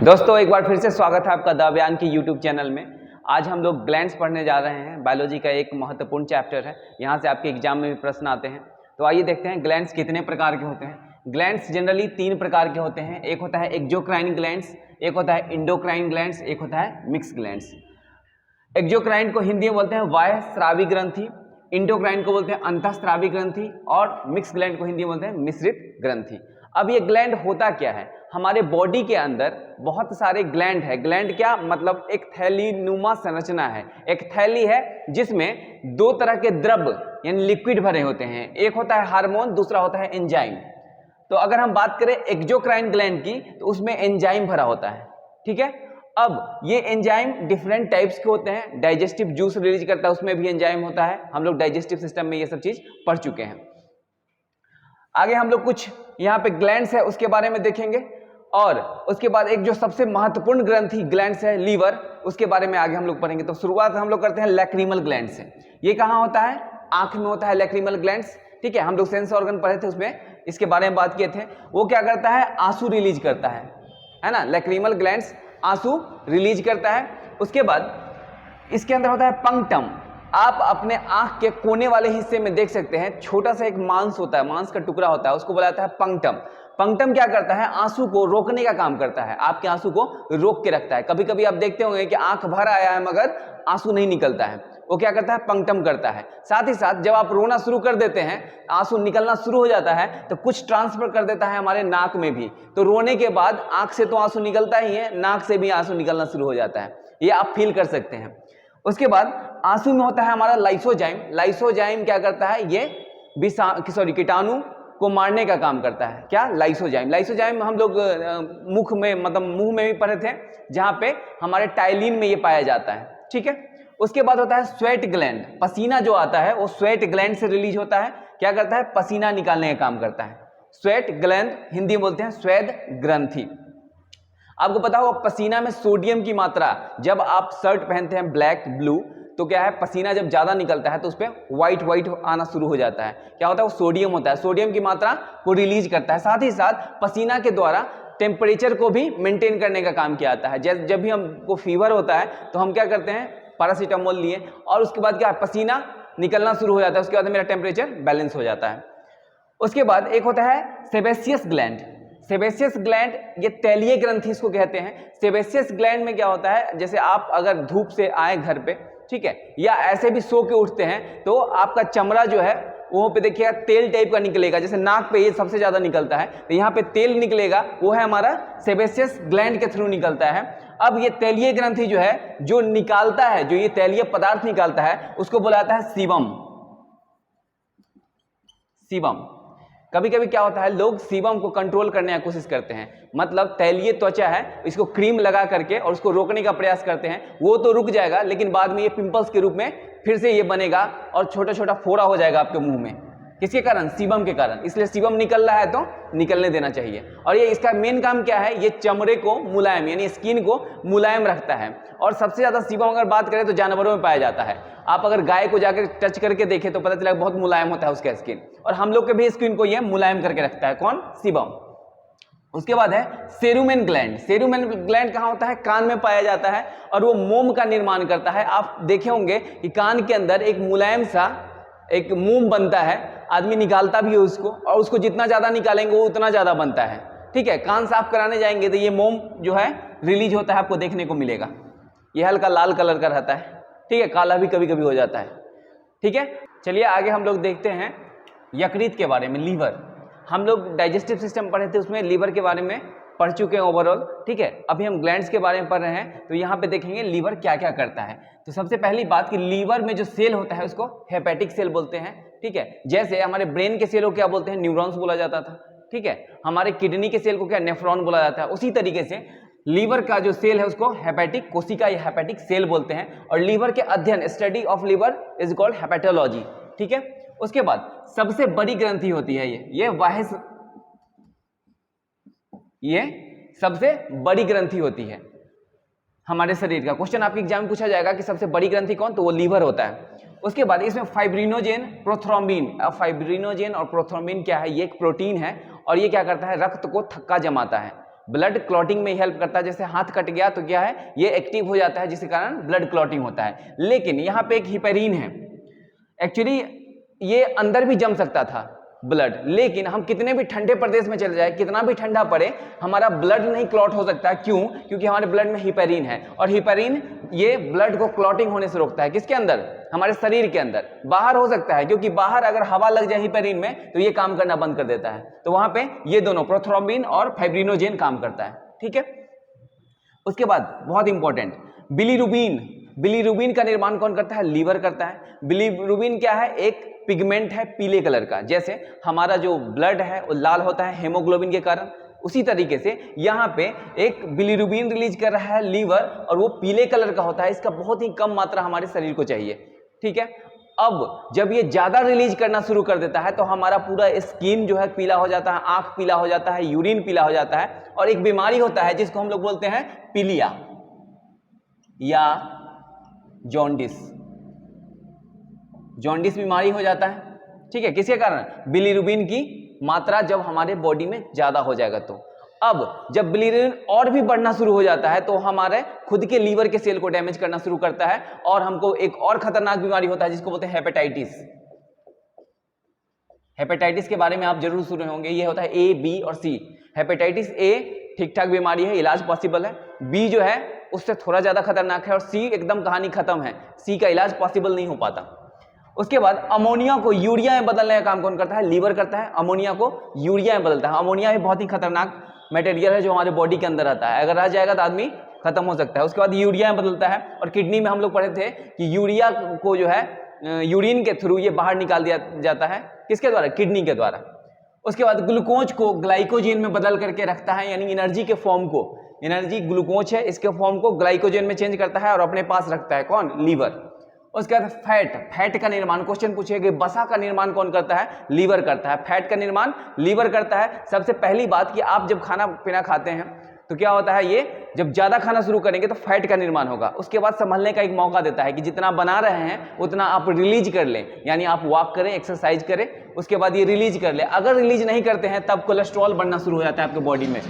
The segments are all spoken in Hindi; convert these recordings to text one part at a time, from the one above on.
दोस्तों एक बार फिर से स्वागत है आपका द बयान की यूट्यूब चैनल में। आज हम लोग ग्लैंड्स पढ़ने जा रहे हैं। बायोलॉजी का एक महत्वपूर्ण चैप्टर है, यहाँ से आपके एग्जाम में भी प्रश्न आते हैं। तो आइए देखते हैं ग्लैंड्स कितने प्रकार के होते हैं। ग्लैंड्स जनरली 3 प्रकार के होते हैं। एक होता है एक्सोक्राइन ग्लैंड्स, एक होता है इंडोक्राइन ग्लैंड्स, एक होता है मिक्स ग्लैंड्स। एक्सोक्राइन को हिंदी में बोलते हैं बाह्य स्रावी ग्रंथि, इंडोक्राइन को बोलते हैं अंतःस्रावी ग्रंथि और मिक्स ग्लैंड को हिंदी में बोलते हैं मिश्रित ग्रंथि। अब ये ग्लैंड होता क्या है? हमारे बॉडी के अंदर बहुत सारे ग्लैंड है। ग्लैंड क्या मतलब? एक थैली नुमा संरचना है। एक थैली है जिसमें 2 तरह के द्रव्य यानी लिक्विड भरे होते हैं। एक होता है हार्मोन, दूसरा होता है एंजाइम। तो अगर हम बात करें एक्सोक्राइन ग्लैंड की तो उसमें एंजाइम भरा होता है। ठीक है, अब ये एंजाइम डिफरेंट टाइप्स के होते हैं। डाइजेस्टिव जूस रिलीज करता है, उसमें भी एंजाइम होता है। हम लोग डाइजेस्टिव सिस्टम में ये सब चीज पढ़ चुके हैं। आगे हम लोग कुछ यहाँ पे ग्लैंड्स है उसके बारे में देखेंगे और उसके बाद एक जो सबसे महत्वपूर्ण ग्रंथि ग्लैंड्स है लीवर, उसके बारे में आगे हम लोग पढ़ेंगे। तो शुरुआत हम लोग करते हैं लैक्रिमल ग्लैंड से। ये कहाँ होता है? आंख में होता है लैक्रिमल ग्लैंड्स। ठीक है, हम लोग सेंस ऑर्गन पढ़े थे, उसमें इसके बारे में बात किए थे। वो क्या करता है? आंसू रिलीज करता है ना। लैक्रिमल ग्लैंड्स आंसू रिलीज करता है। उसके बाद इसके अंदर होता है पंक्टम। आप अपने आंख के कोने वाले हिस्से में देख सकते हैं, छोटा सा एक मांस होता है, मांस का टुकड़ा होता है, उसको बोला जाता है पंक्टम। पंक्टम क्या करता है? आंसू को रोकने का काम करता है, आपके आंसू को रोक के रखता है। कभी कभी आप देखते होंगे कि आंख भर आया है मगर आंसू नहीं निकलता है, वो क्या करता है? पंक्टम करता है। साथ ही साथ जब आप रोना शुरू कर देते हैं, आंसू निकलना शुरू हो जाता है, तो कुछ ट्रांसफर कर देता है हमारे नाक में भी। तो रोने के बाद आंख से तो आंसू निकलता ही है, नाक से भी आंसू निकलना शुरू हो जाता है, ये आप फील कर सकते हैं। उसके बाद आंसू में होता है हमारा लाइसोजाइम। लाइसोजाइम क्या करता है? ये कीटाणु को मारने का काम करता है। क्या? लाइसोजाइम। लाइसोजाइम हम लोग मुख में मतलब मुंह में भी पढ़े थे, जहां पे हमारे टाइलिन में ये पाया जाता है। ठीक है, उसके बाद होता है स्वेट ग्लैंड। पसीना जो आता है वो स्वेट ग्लैंड से रिलीज होता है। क्या करता है? पसीना निकालने का काम करता है। स्वेट ग्लैंड हिंदी में बोलते हैं स्वेद ग्रंथि। आपको पता होगा पसीना में सोडियम की मात्रा, जब आप शर्ट पहनते हैं ब्लैक ब्लू, तो क्या है? पसीना जब ज्यादा निकलता है तो उस पर व्हाइट व्हाइट आना शुरू हो जाता है। क्या होता है? वो सोडियम होता है, सोडियम की मात्रा को रिलीज करता है। साथ ही साथ पसीना के द्वारा टेम्परेचर को भी मेंटेन करने का काम किया जाता है। जब भी हमको फीवर होता है तो हम क्या करते हैं? पैरासीटामोल लिए और उसके बाद क्या? पसीना निकलना शुरू हो जाता है, उसके बाद मेरा टेम्परेचर बैलेंस हो जाता है। उसके बाद एक होता है सेबेसियस ग्लैंड। सेबेसियस ग्लैंड ये तैलीय ग्रंथि इसको कहते हैं। सेबेसियस ग्लैंड में क्या होता है? जैसे आप अगर धूप से आए घर पे, ठीक है, या ऐसे भी सो के उठते हैं, तो आपका चमड़ा जो है वहां पे देखिएगा तेल टाइप का निकलेगा। जैसे नाक पे ये सबसे ज्यादा निकलता है, तो यहाँ पे तेल निकलेगा, वो है हमारा सेबेसियस ग्लैंड के थ्रू निकलता है। अब ये तैलीय ग्रंथि जो है, जो निकालता है, जो ये तैलीय पदार्थ निकालता है, उसको बोला जाता है सीबम। सीबम। कभी कभी क्या होता है, लोग सीबम को कंट्रोल करने की कोशिश करते हैं, मतलब तैलीय त्वचा है, इसको क्रीम लगा करके और उसको रोकने का प्रयास करते हैं। वो तो रुक जाएगा, लेकिन बाद में ये पिंपल्स के रूप में फिर से ये बनेगा और छोटा छोटा फोड़ा हो जाएगा आपके मुंह में। किसके कारण? सीबम के कारण। इसलिए सीबम निकल रहा है तो निकलने देना चाहिए। और ये इसका मेन काम क्या है? ये चमड़े को मुलायम यानी स्किन को मुलायम रखता है। और सबसे ज्यादा सीबम अगर बात करें तो जानवरों में पाया जाता है। आप अगर गाय को जाकर टच करके देखें तो पता चला बहुत मुलायम होता है उसका स्किन, और हम लोग के भी स्किन को ये मुलायम करके रखता है। कौन? सीबम। उसके बाद है सेरुमेन ग्लैंड। सेरुमेन ग्लैंड कहाँ होता है? कान में पाया जाता है और वो मोम का निर्माण करता है। आप देखे होंगे कि कान के अंदर एक मुलायम सा एक मोम बनता है, आदमी निकालता भी है उसको, और उसको जितना ज्यादा निकालेंगे वो उतना ज्यादा बनता है। ठीक है, कान साफ कराने जाएंगे तो ये मोम जो है रिलीज होता है, आपको देखने को मिलेगा। ये हल्का लाल कलर का रहता है, ठीक है, काला भी कभी कभी हो जाता है। ठीक है, चलिए आगे हम लोग देखते हैं यकृत के बारे में। लीवर, हम लोग डाइजेस्टिव सिस्टम पढ़े थे, उसमें लीवर के बारे में पढ़ चुके हैं ओवरऑल। ठीक है, अभी हम ग्लैंड्स के बारे में पढ़ रहे हैं, तो यहाँ पे देखेंगे लीवर क्या क्या करता है। तो सबसे पहली बात कि लीवर में जो सेल होता है उसको हेपेटिक सेल बोलते हैं। ठीक है, जैसे हमारे ब्रेन के सेल को क्या बोलते हैं? न्यूरॉन्स बोला जाता था। ठीक है, हमारे किडनी के सेल को क्या? नेफ्रॉन बोला जाता है। उसी तरीके से लीवर का जो सेल है उसको हेपेटिक कोशिका या हेपेटिक सेल बोलते हैं। और लीवर के अध्ययन, study of liver is called hepatology. ठीक है, उसके बाद सबसे बड़ी ग्रंथि होती है ये सबसे बड़ी ग्रंथि होती है हमारे शरीर का। क्वेश्चन आपके एग्जाम में पूछा जाएगा कि सबसे बड़ी ग्रंथि कौन? तो वो लीवर होता है। उसके बाद इसमें फाइब्रिनोजेन, प्रोथ्रोम्बिन। अब फाइब्रिनोजेन और प्रोथ्रोम्बिन क्या है? ये एक प्रोटीन है और ये क्या करता है? रक्त को थक्का जमाता है। ब्लड क्लॉटिंग में हेल्प करता है। जैसे हाथ कट गया तो क्या है, ये एक्टिव हो जाता है जिसके कारण ब्लड क्लॉटिंग होता है। लेकिन यहाँ पे एक हिपेरिन है, एक्चुअली ये अंदर भी जम सकता था ब्लड, लेकिन हम कितने भी ठंडे प्रदेश में चले जाए, कितना भी ठंडा पड़े, हमारा ब्लड नहीं क्लॉट हो सकता है। क्यों? क्योंकि हमारे ब्लड में हिपेरिन है, और हिपेरिन ये ब्लड को क्लॉटिंग होने से रोकता है। किसके अंदर? हमारे शरीर के अंदर। बाहर हो सकता है, क्योंकि बाहर अगर हवा लग जाए हिपेरिन में तो ये काम करना बंद कर देता है। तो वहां पे ये दोनों प्रोथ्रोम्बिन और फाइब्रिनोजेन काम करता है। ठीक है, उसके बाद बहुत इंपॉर्टेंट, बिलीरुबिन। बिलीरुबिन का निर्माण कौन करता है? लीवर करता है। बिलीरुबिन क्या है? एक पिगमेंट है पीले कलर का। जैसे हमारा जो ब्लड है वो लाल होता है हेमोग्लोबिन के कारण, उसी तरीके से यहाँ पे एक बिलीरुबिन रिलीज कर रहा है लीवर, और वो पीले कलर का होता है। इसका बहुत ही कम मात्रा हमारे शरीर को चाहिए। ठीक है, अब जब ये ज्यादा रिलीज करना शुरू कर देता है तो हमारा पूरा स्किन जो है पीला हो जाता है, आंख पीला हो जाता है, यूरिन पीला हो जाता है, और एक बीमारी होता है जिसको हम लोग बोलते हैं पीलिया या जॉन्डिस। जॉन्डिस बीमारी हो जाता है। ठीक है, किसके कारण? बिलीरुबिन की मात्रा जब हमारे बॉडी में ज्यादा हो जाएगा तो। अब जब बिलीरुबिन और भी बढ़ना शुरू हो जाता है तो हमारे खुद के लीवर के सेल को डैमेज करना शुरू करता है, और हमको एक और खतरनाक बीमारी होता है जिसको बोलते हैं हेपेटाइटिस। हेपेटाइटिस के बारे में आप जरूर सुने होंगे। ये होता है ए, बी और सी। हेपेटाइटिस ए ठीक ठाक बीमारी है, इलाज पॉसिबल है। बी जो है उससे थोड़ा ज्यादा खतरनाक है, और सी एकदम कहानी खत्म है, सी का इलाज पॉसिबल नहीं हो पाता। उसके बाद अमोनिया को यूरिया में बदलने का काम कौन करता है? लीवर करता है। अमोनिया को यूरिया में बदलता है। अमोनिया भी बहुत ही खतरनाक मटेरियल है जो हमारे बॉडी के अंदर आता है, अगर रह जाएगा तो आदमी खत्म हो सकता है। उसके बाद यूरिया में बदलता है, और किडनी में हम लोग पढ़े थे कि यूरिया को जो है यूरिन के थ्रू ये बाहर निकाल दिया जाता है। किसके द्वारा? किडनी के द्वारा। उसके बाद ग्लूकोज को ग्लाइकोजेन में बदल करके रखता है, यानी एनर्जी के फॉर्म को, एनर्जी ग्लूकोज है इसके फॉर्म को ग्लाइकोजेन में चेंज करता है और अपने पास रखता है। कौन? लीवर। उसके बाद फैट, फैट का निर्माण, क्वेश्चन पूछेगा बसा का निर्माण कौन करता है? लीवर करता है। फैट का निर्माण लीवर करता है। सबसे पहली बात कि आप जब खाना पीना खाते हैं तो क्या होता है, ये जब ज्यादा खाना शुरू करेंगे तो फैट का निर्माण होगा। उसके बाद संभलने का एक मौका देता है कि जितना बना रहे हैं उतना आप रिलीज कर लें, यानी आप वॉक करें, एक्सरसाइज करें, उसके बाद ये रिलीज कर ले। अगर रिलीज नहीं करते हैं तब कोलेस्ट्रॉल बढ़ना शुरू हो जाता है आपके बॉडी में,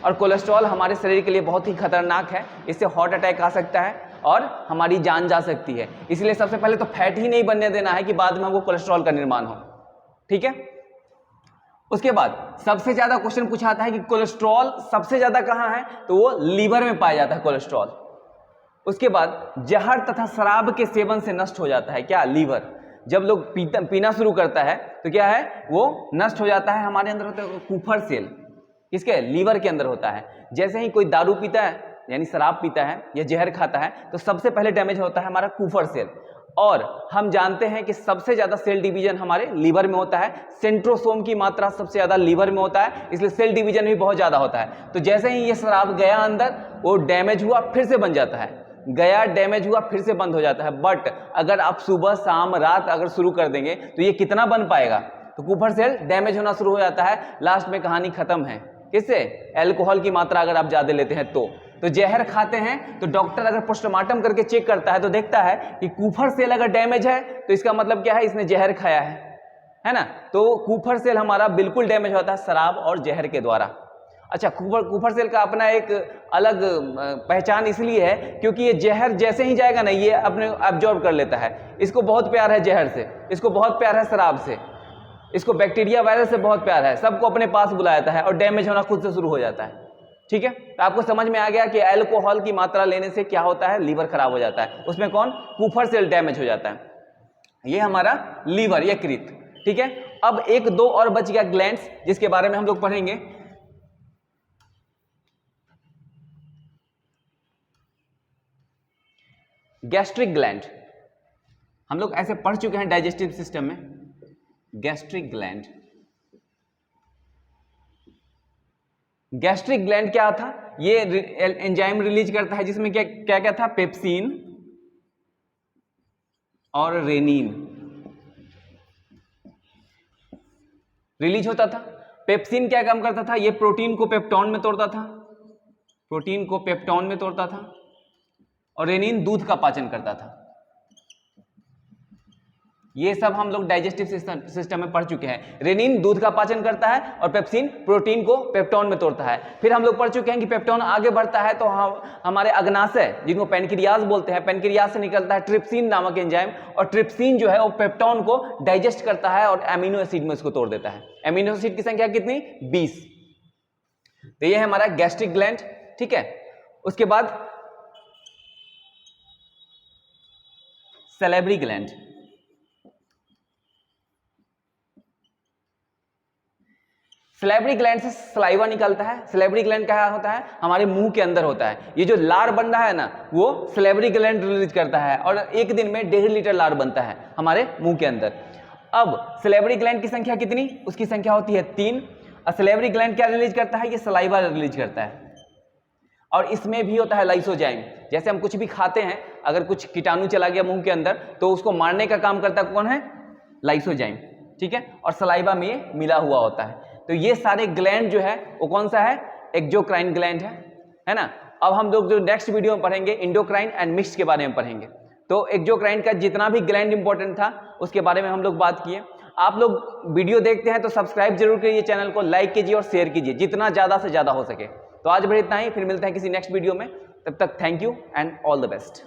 और कोलेस्ट्रॉल हमारे शरीर के लिए बहुत ही खतरनाक है। इससे हार्ट अटैक आ सकता है और हमारी जान जा सकती है। इसलिए सबसे पहले तो फैट ही नहीं बनने देना है कि बाद में हमको कोलेस्ट्रॉल का निर्माण हो। ठीक है, उसके बाद सबसे ज्यादा क्वेश्चन पूछा आता है कि कोलेस्ट्रॉल सबसे ज्यादा कहां है, तो वो लीवर में पाया जाता है कोलेस्ट्रॉल। उसके बाद जहर तथा शराब के सेवन से नष्ट हो जाता है क्या? लीवर। जब लोग पीना शुरू करता है तो क्या है, वो नष्ट हो जाता है। हमारे अंदर होता है कुफर सेल, किसके? लीवर के अंदर होता है। जैसे ही कोई दारू पीता है यानी शराब पीता है या जहर खाता है तो सबसे पहले डैमेज होता है हमारा कुफर सेल, और हम जानते हैं कि सबसे ज्यादा सेल डिवीजन हमारे लीवर में होता है। सेंट्रोसोम की मात्रा सबसे ज्यादा लीवर में होता है, इसलिए सेल डिवीजन भी बहुत ज्यादा होता है। तो जैसे ही ये शराब गया अंदर, वो डैमेज हुआ फिर से बन जाता है, गया डैमेज हुआ फिर से बंद हो जाता है। बट अगर आप सुबह शाम रात अगर शुरू कर देंगे तो ये कितना बन पाएगा? तो कुफर सेल डैमेज होना शुरू हो जाता है, लास्ट में कहानी खत्म है। किससे? अल्कोहल की मात्रा अगर आप ज्यादा लेते हैं तो जहर खाते हैं तो डॉक्टर अगर पोस्टमार्टम करके चेक करता है तो देखता है कि कुफर सेल अगर डैमेज है तो इसका मतलब क्या है, इसने जहर खाया है ना। तो कुफर सेल हमारा बिल्कुल डैमेज होता है शराब और जहर के द्वारा। अच्छा, कुफर सेल का अपना एक अलग पहचान इसलिए है क्योंकि ये जहर जैसे ही जाएगा ना ये अपने एब्जॉर्ब कर लेता है। इसको बहुत प्यार है जहर से, इसको बहुत प्यार है शराब से, इसको बैक्टीरिया वायरस से बहुत प्यार है, सबको अपने पास बुलाता है और डैमेज होना खुद से शुरू हो जाता है। ठीक है, तो आपको समझ में आ गया कि अल्कोहल की मात्रा लेने से क्या होता है, लीवर खराब हो जाता है। उसमें कौन? कुफर सेल डैमेज हो जाता है। ये हमारा लीवर, यकृत। ठीक है, अब एक दो और बच गया ग्लैंड्स, जिसके बारे में हम लोग पढ़ेंगे। गैस्ट्रिक ग्लैंड हम लोग ऐसे पढ़ चुके हैं डाइजेस्टिव सिस्टम में। गैस्ट्रिक ग्लैंड, गैस्ट्रिक ग्लैंड क्या था? ये एंजाइम रिलीज करता है जिसमें क्या क्या क्या था? पेप्सिन और रेनिन रिलीज होता था। पेप्सिन क्या काम करता था? ये प्रोटीन को पेप्टॉन में तोड़ता था, प्रोटीन को पेप्टॉन में तोड़ता था, और रेनिन दूध का पाचन करता था। ये सब हम लोग डाइजेस्टिव सिस्टम में पढ़ चुके हैं। रेनिन दूध का पाचन करता है और पेप्सिन प्रोटीन को पेप्टोन में तोड़ता है। फिर हम लोग पढ़ चुके हैं कि पेप्टोन आगे बढ़ता है तो हमारे अग्नाशय जिनको पेनक्रियाज बोलते हैं, पेनक्रियाज से निकलता है ट्रिप्सिन नामक एंजाइम, और ट्रिप्सिन जो है वो पेप्टोन को डाइजेस्ट करता है और एमिनो एसिड में उसको तोड़ देता है। एमिनो एसिड की संख्या कितनी? 20। तो ये है हमारा गैस्ट्रिक ग्लैंड, ठीक है। उसके बाद सैलिवरी ग्लैंड। सैलिवरी ग्लैंड से सलाइवा निकलता है। सैलिवरी ग्लैंड क्या होता है? हमारे मुंह के अंदर होता है। ये जो लार बन रहा है ना, वो सैलिवरी ग्लैंड रिलीज करता है और एक दिन में 1.5 लीटर लार बनता है हमारे मुंह के अंदर। अब सैलिवरी ग्लैंड की संख्या कितनी? उसकी संख्या होती है 3। और सैलिवरी ग्लैंड क्या रिलीज करता है? ये सलाइवा रिलीज करता है। और इसमें भी होता है लाइसोजाइम। जैसे हम कुछ भी खाते हैं, अगर कुछ कीटाणु चला गया मुंह के अंदर तो उसको मारने का काम करता कौन है? लाइसोजाइम, ठीक है। और सलाइवा में ये मिला हुआ होता है। तो ये सारे ग्लैंड जो है वो कौन सा है? एक्सोक्राइन ग्लैंड है ना। अब हम लोग जो नेक्स्ट वीडियो में पढ़ेंगे इंडोक्राइन एंड मिक्स्ड के बारे में पढ़ेंगे। तो एक्सोक्राइन का जितना भी ग्लैंड इंपॉर्टेंट था उसके बारे में हम लोग बात किए। आप लोग वीडियो देखते हैं तो सब्सक्राइब जरूर करिए, चैनल को लाइक कीजिए और शेयर कीजिए जितना ज्यादा से ज्यादा हो सके। तो आज भर इतना ही, फिर मिलते हैं किसी नेक्स्ट वीडियो में। तब तक thank you and all the best.